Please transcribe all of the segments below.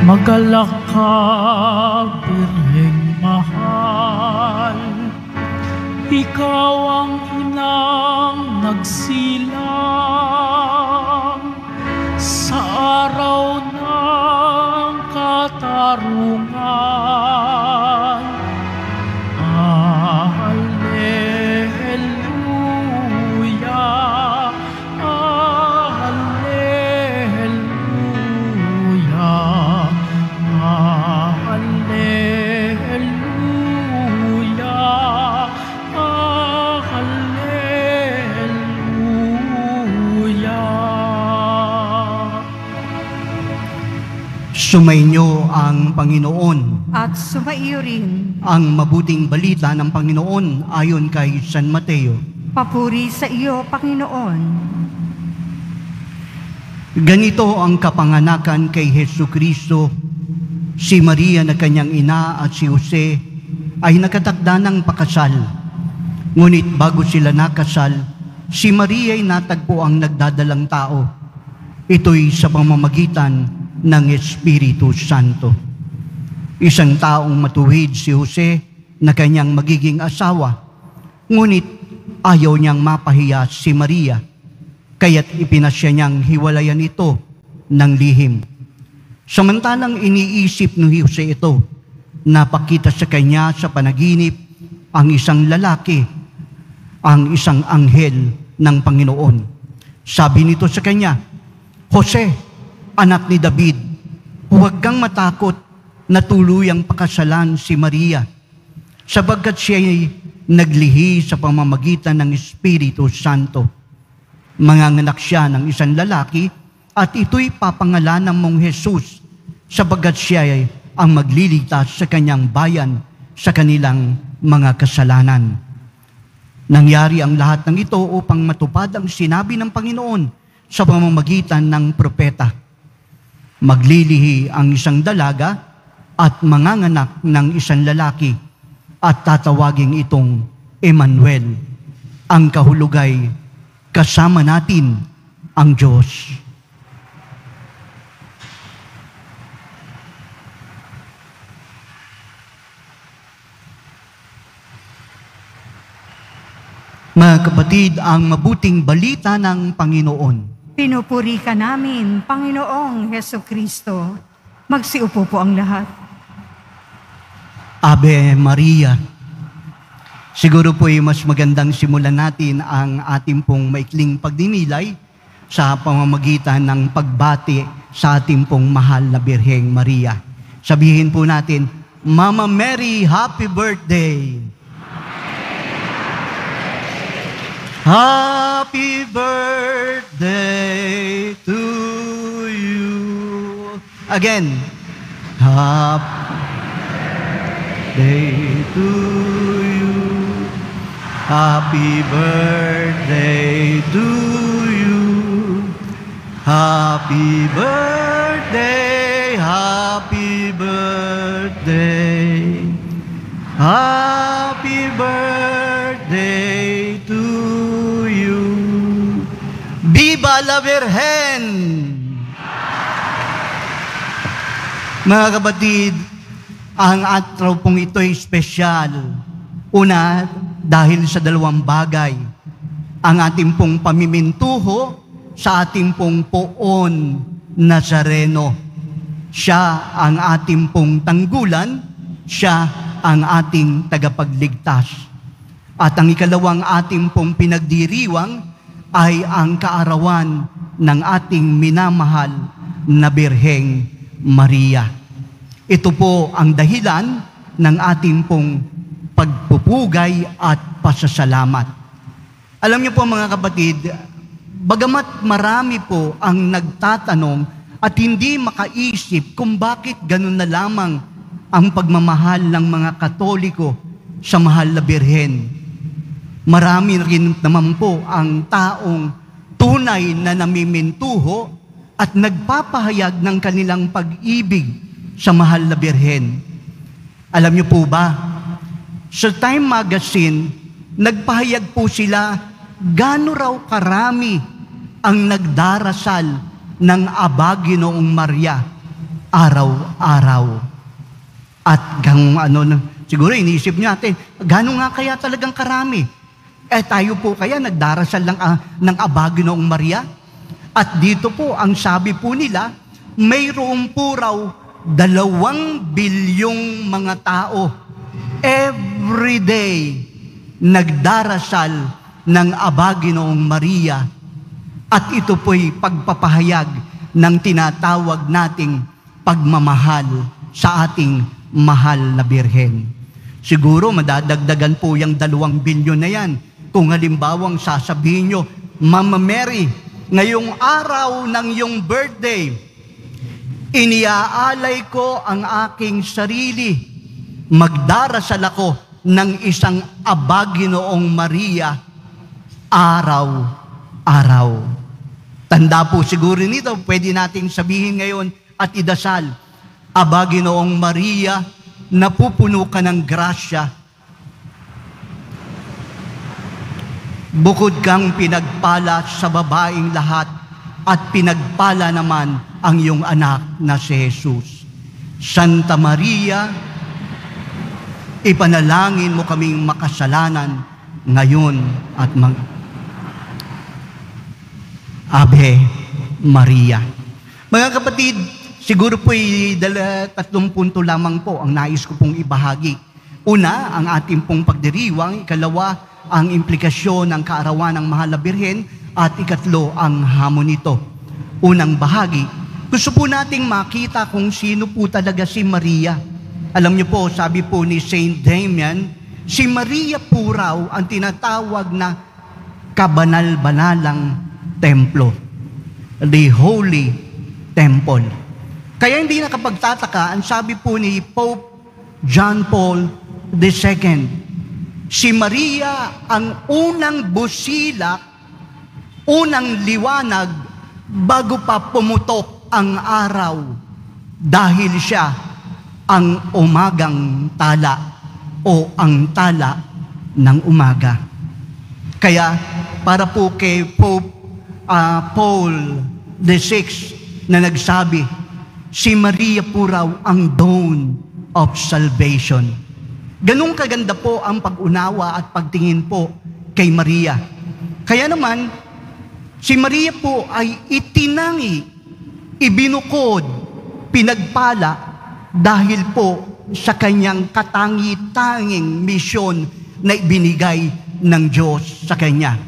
Magalak ka, Birheng mahal, ikaw ang inang nagsilang sa araw ng katarungan. Alleluia, alleluia, alleluia, alleluia. Sumainyo ang Panginoon. At sumaiyo rin. Ang mabuting balita ng Panginoon ayon kay San Mateo. Papuri sa iyo, Panginoon. Ganito ang kapanganakan kay Hesukristo. Si Maria na kanyang ina at si Jose ay nakatakda ng pakasal. Ngunit bago sila nakasal, si Maria ay natagpo ang nagdadalang tao. Ito'y sa pamamagitan ng Espiritu Santo. Isang taong matuwid si Jose na kanyang magiging asawa, ngunit ayaw niyang mapahiya si Maria, kaya't ipinasya niyang hiwalayan ito ng lihim. Samantalang iniisip ni Jose ito, napakita sa kanya sa panaginip ang isang lalaki, ang isang anghel ng Panginoon. Sabi nito sa kanya, "Jose, anak ni David, huwag kang matakot na tuluyang pakasalan si Maria, sapagkat siya ay naglihi sa pamamagitan ng Espiritu Santo. Manganganak siya ng isang lalaki at ito'y papangalanan mong Jesus, sapagkat siya ay ang magliligtas sa kanyang bayan sa kanilang mga kasalanan." Nangyari ang lahat ng ito upang matupad ang sinabi ng Panginoon sa pamamagitan ng propeta. Maglilihi ang isang dalaga at manganganak ng isang lalaki at tatawaging itong Emmanuel. Ang kahulugay, kasama natin ang Diyos. Mga kapatid, ang mabuting balita ng Panginoon. Pinupuri ka namin, Panginoong Hesukristo. Magsiupo po ang lahat. Ave Maria. Siguro po ay mas magandang simulan natin ang ating pong maikling pagdinilay sa pamamagitan ng pagbati sa ating pong mahal na Birheng Maria. Sabihin po natin, Mama Mary, happy birthday! Happy birthday to you. Again. Happy birthday to you. Happy birthday to you. Happy birthday, happy birthday. Happy birthday to you. Viva la Virgen! Mga kapatid, ang araw pong ito ay espesyal. Una, dahil sa dalawang bagay. Ang ating pong pamimintuho sa ating pong Poon Nazareno. Siya ang ating pong tanggulan, siya ang ating tagapagligtas. At ang ikalawang ating pong pinagdiriwang ay ang kaarawan ng ating minamahal na Birheng Maria. Ito po ang dahilan ng ating pong pagpupugay at pasasalamat. Alam niyo po mga kapatid, bagamat marami po ang nagtatanong at hindi makaisip kung bakit ganun na lamang ang pagmamahal ng mga Katoliko sa mahal na Birhen. Marami rin naman po ang taong tunay na namimintuho at nagpapahayag ng kanilang pag-ibig sa mahal na Birhen. Alam niyo po ba, sa Time Magazine, nagpahayag po sila gaano raw karami ang nagdarasal ng Aba Ginoong Maria araw-araw. At siguro iniisip natin, gano'n nga kaya talagang karami? Tayo po kaya nagdarasal ng Aba, Ginoong Maria? At dito po, ang sabi po nila, mayroon po raw 2 bilyong mga tao every day nagdarasal ng Aba, Ginoong Maria. At ito po'y pagpapahayag ng tinatawag nating pagmamahal sa ating mahal na Birhen. Siguro madadagdagan po yung 2 bilyon na yan. Kung halimbawang sasabihin nyo, Mama Mary, ngayong araw ng iyong birthday, iniaalay ko ang aking sarili. Magdarasal ako ng isang Aba, Ginoong Maria, araw-araw. Tanda po siguro nito, pwede nating sabihin ngayon at idasal, Aba, Ginoong Maria, napupuno ka ng grasya. Bukod kang pinagpala sa babaeng lahat at pinagpala naman ang iyong anak na si Jesus. Santa Maria, ipanalangin mo kaming makasalanan ngayon at Ave Maria. Mga kapatid, siguro po'y 3 punto lamang po ang nais ko pong ibahagi. Una, ang ating pong pagdiriwang. 2, ang implikasyon ng kaarawan ng Mahal na Birhen. At 3, ang hamon nito. Unang bahagi, gusto po nating makita kung sino po talaga si Maria. Alam niyo po, sabi po ni Saint Damian, si Maria po raw ang tinatawag na kabanal-banalang templo, the Holy Temple. Kaya hindi nakapagtataka, ang sabi po ni Pope John Paul II, si Maria ang unang busilak, unang liwanag bago pa pumutok ang araw, dahil siya ang umagang tala o ang tala ng umaga. Kaya para po kay Pope Paul VI na nagsabi, si Maria po raw ang dawn of salvation. Ganun kaganda po ang pag-unawa at pagtingin po kay Maria. Kaya naman, si Maria po ay itinangi, ibinukod, pinagpala dahil po sa kanyang katangi-tanging misyon na ibinigay ng Diyos sa kanya.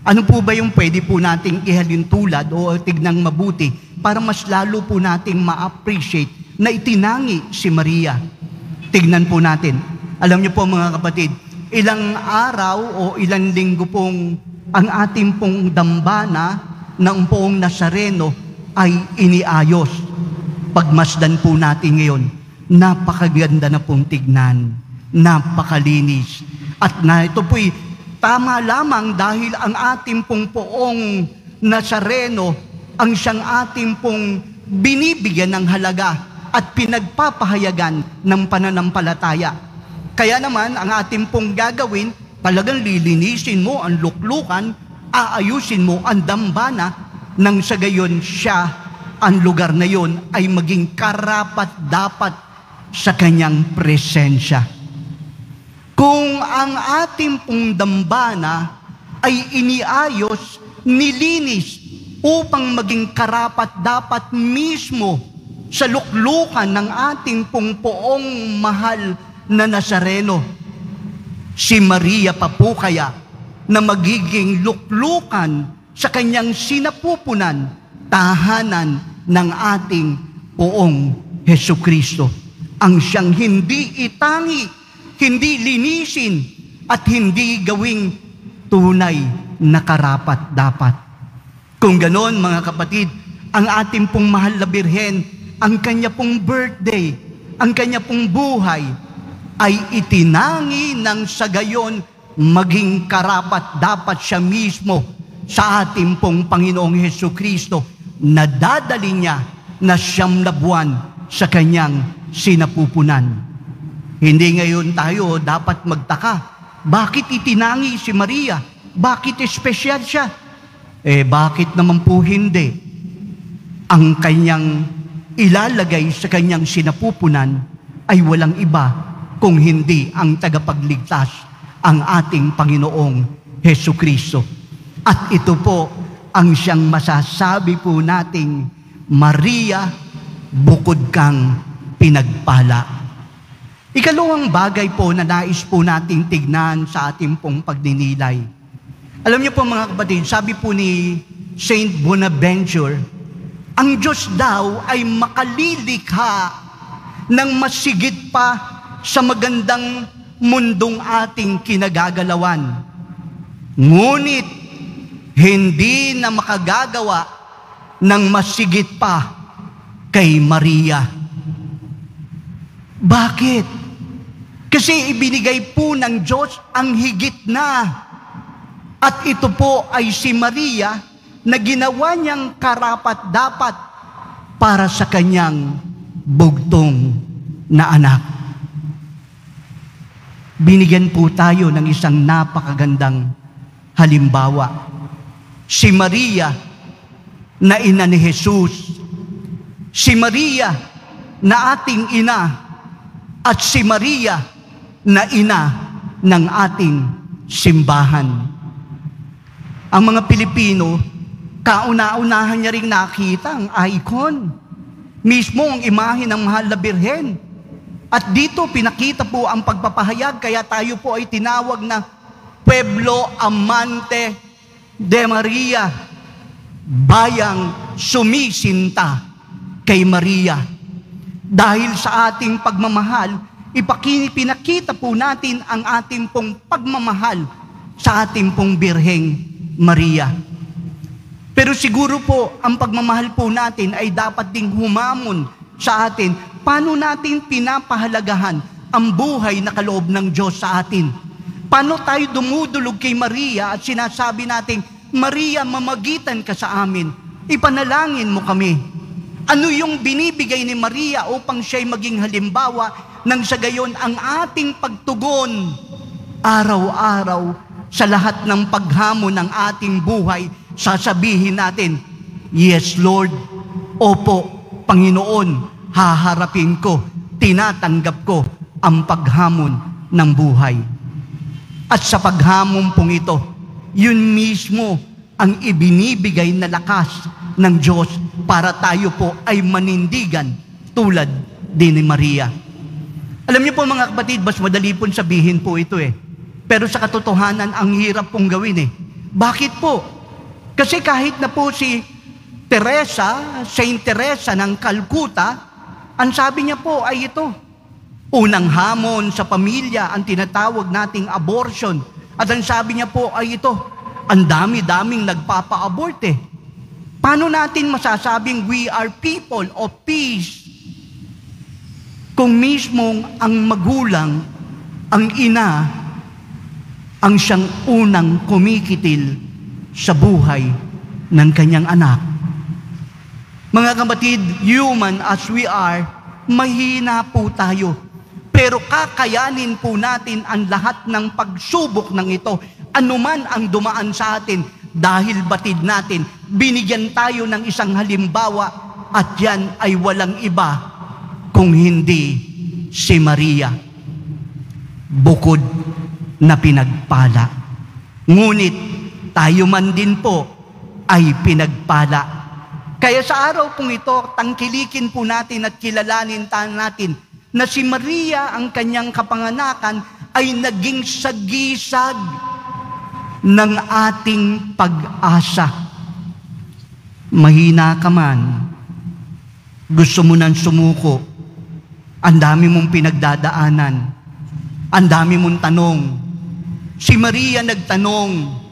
Ano po ba yung pwede po nating ihalintulad o tignang mabuti para mas lalo po nating ma-appreciate na itinangi si Maria? Tignan po natin. Alam niyo po mga kapatid, ilang araw o ilang linggo pong ang ating pong dambana ng poong Nazareno ay iniayos. Pagmasdan po natin ngayon, napakaganda na pong tignan, napakalinis. At na ito po'y tama lamang dahil ang ating pong poong Nazareno ang siyang ating pong binibigyan ng halaga at pinagpapahayagan ng pananampalataya. Kaya naman, ang ating pong gagawin, talagang lilinisin mo ang luklukan, aayusin mo ang dambana, nang sa gayon siya, ang lugar na yon ay maging karapat-dapat sa kanyang presensya. Kung ang ating pong dambana ay iniayos, nilinis upang maging karapat-dapat mismo sa luklukan ng ating pong poong mahal na Nazareno, si Maria pa po kaya na magiging luklukan sa kanyang sinapupunan, tahanan ng ating poong Hesukristo, ang siyang hindi itangi, hindi linisin at hindi gawing tunay na karapat-dapat. Kung ganon mga kapatid, ang ating pong mahal na Birhen, ang kanya pong birthday, ang kanya pong buhay, ay itinangi ng sa gayon maging karapat-dapat siya mismo sa ating pong Panginoong Hesukristo na dadali niya na 9 na buwan sa kanyang sinapupunan. Hindi ngayon tayo dapat magtaka. Bakit itinangi si Maria? Bakit espesyal siya? Bakit naman po hindi? Ang kanyang ilalagay sa kanyang sinapupunan ay walang iba kung hindi ang tagapagligtas, ang ating Panginoong Hesukristo. At ito po ang siyang masasabi po nating, Maria, bukod kang pinagpala. Ikalawang bagay po na nais po nating tignan sa ating pong pagninilay. Alam niyo po mga kapatid, sabi po ni Saint Bonaventure, ang Diyos daw ay makalilikha ng masigit pa sa magandang mundong ating kinagagalawan. Ngunit, hindi na makagagawa ng masigit pa kay Maria. Bakit? Kasi ibinigay po ng Diyos ang higit na. At ito po ay si Maria na ginawa niyang karapat-dapat para sa kanyang bugtong na anak. Binigyan po tayo ng isang napakagandang halimbawa. Si Maria na ina ni Jesus. Si Maria na ating ina. At si Maria na ina ng ating simbahan. Ang mga Pilipino, kauna-unahan niya ring nakita ang icon. Mismo ang imahe ng Mahal na Birhen. At dito pinakita po ang pagpapahayag, kaya tayo po ay tinawag na Pueblo Amante de Maria, bayang sumisinta kay Maria. Dahil sa ating pagmamahal, pinakita po natin ang ating pong pagmamahal sa ating pong Birheng Maria. Pero siguro po, ang pagmamahal po natin ay dapat ding humamon sa atin. Paano natin pinapahalagahan ang buhay na kaloob ng Diyos sa atin? Paano tayo dumudulog kay Maria at sinasabi natin, Maria, mamagitan ka sa amin, ipanalangin mo kami. Ano yung binibigay ni Maria upang siya'y maging halimbawa nang sa gayon ang ating pagtugon araw-araw sa lahat ng paghamon ng ating buhay, sasabihin natin, yes Lord, opo Panginoon, haharapin ko, tinatanggap ko ang paghamon ng buhay. At sa paghamon pong ito, yun mismo ang ibinibigay na lakas ng Diyos para tayo po ay manindigan tulad din ni Maria. Alam niyo po mga kapatid, mas madali pong sabihin po ito Pero sa katotohanan, ang hirap pong gawin Bakit po? Kasi kahit na po si Saint Teresa ng Calcutta, ang sabi niya po ay ito, unang hamon sa pamilya ang tinatawag nating abortion. At ang sabi niya po ay ito, ang dami-daming nagpapa-abort Paano natin masasabing we are people of peace kung mismong ang magulang, ang ina, ang siyang unang kumikitil sa buhay ng kanyang anak? Mga kapatid, human as we are, mahina po tayo. Pero kakayanin po natin ang lahat ng pagsubok ng ito, anuman ang dumaan sa atin, dahil batid natin, binigyan tayo ng isang halimbawa at yan ay walang iba kung hindi si Maria. Bukod na pinagpala. Ngunit tayo man din po ay pinagpala. Kaya sa araw pong ito, tangkilikin po natin at kilalanin natin na si Maria ang kanyang kapanganakan ay naging sagisag ng ating pag-asa. Mahina ka man, gusto mo nang sumuko, ang dami mong pinagdadaanan, ang dami mong tanong. Si Maria nagtanong.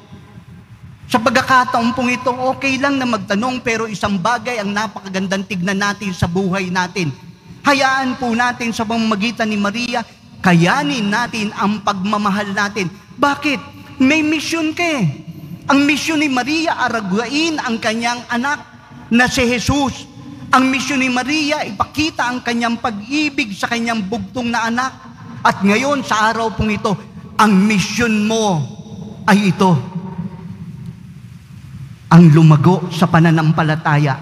Sa pagkakataon pong ito, okay lang na magtanong, pero isang bagay ang napakagandang tignan natin sa buhay natin. Hayaan po natin sa pamamagitan ni Maria, kayanin natin ang pagmamahal natin. Bakit? May misyon Ang misyon ni Maria, aragain ang kanyang anak na si Jesus. Ang misyon ni Maria, ipakita ang kanyang pag-ibig sa kanyang bugtong na anak. At ngayon, sa araw pong ito, ang misyon mo ay ito. Ang lumago sa pananampalataya.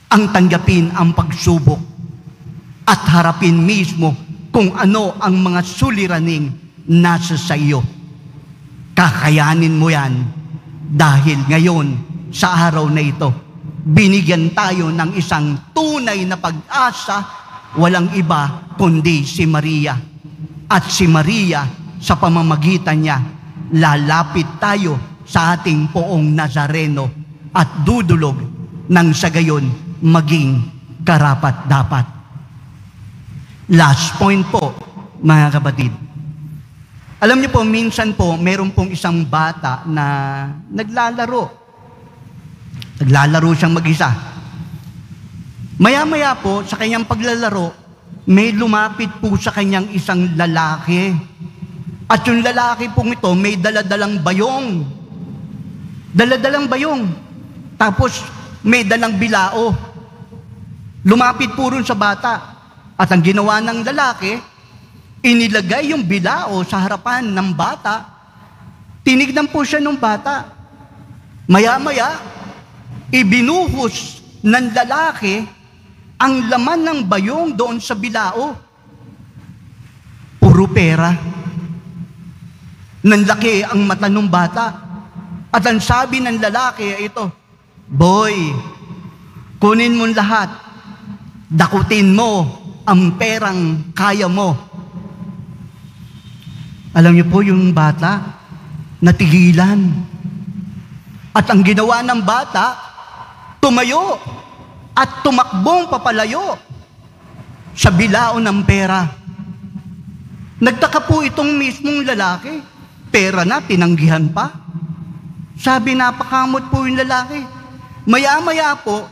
ang tanggapin ang pagsubok at harapin mismo kung ano ang mga suliraning nasa sa iyo. Kakayanin mo yan dahil ngayon, sa araw na ito, binigyan tayo ng isang tunay na pag-asa, walang iba kundi si Maria. At si Maria, sa pamamagitan niya, lalapit tayo sa ating poong Nazareno at dudulog nang sa gayon maging karapat-dapat. Last point po, mga kapatid. Alam niyo po, minsan po, meron pong isang bata na naglalaro. Naglalaro siyang mag-isa. Maya-maya po, sa kanyang paglalaro, may lumapit po sa kanyang isang lalaki. At yung lalaki pong ito, may daladalang bayong. Daladalang bayong. Tapos, may dalang bilao. Lumapit po rin sa bata. At ang ginawa ng lalaki, inilagay yung bilao sa harapan ng bata. Tinignan po siya ng bata. Maya-maya, ibinuhos ng lalaki ang laman ng bayong doon sa bilao. Puro pera. Nanlaki ang mata ng bata. At ang sabi ng lalaki ay ito, "Boy, kunin mo lahat. Dakutin mo ang perang kaya mo." Alam niyo po, yung bata, natigilan. At ang ginawa ng bata, tumayo at tumakbong papalayo sa bilao ng pera. Nagtaka po itong mismong lalaki. Pera na, tinanggihan pa. Sabi, napakamot po yung lalaki. Maya-maya po,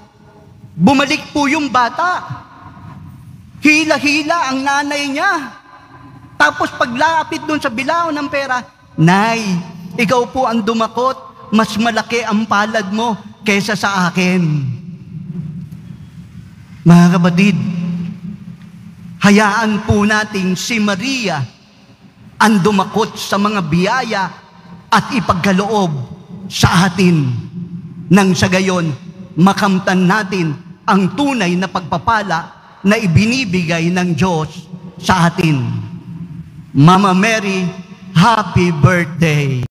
bumalik po yung bata. Hila-hila ang nanay niya. Tapos paglapit doon sa bilao ng pera, "Nay, ikaw po ang dumakot. Mas malaki ang palad mo kaysa sa akin." Mga kapatid, hayaan po nating si Maria ang dumakot sa mga biyaya at ipagkaloob sa atin. Nang sa gayon, makamtan natin ang tunay na pagpapala na ibinibigay ng Diyos sa atin. Mama Mary, happy birthday!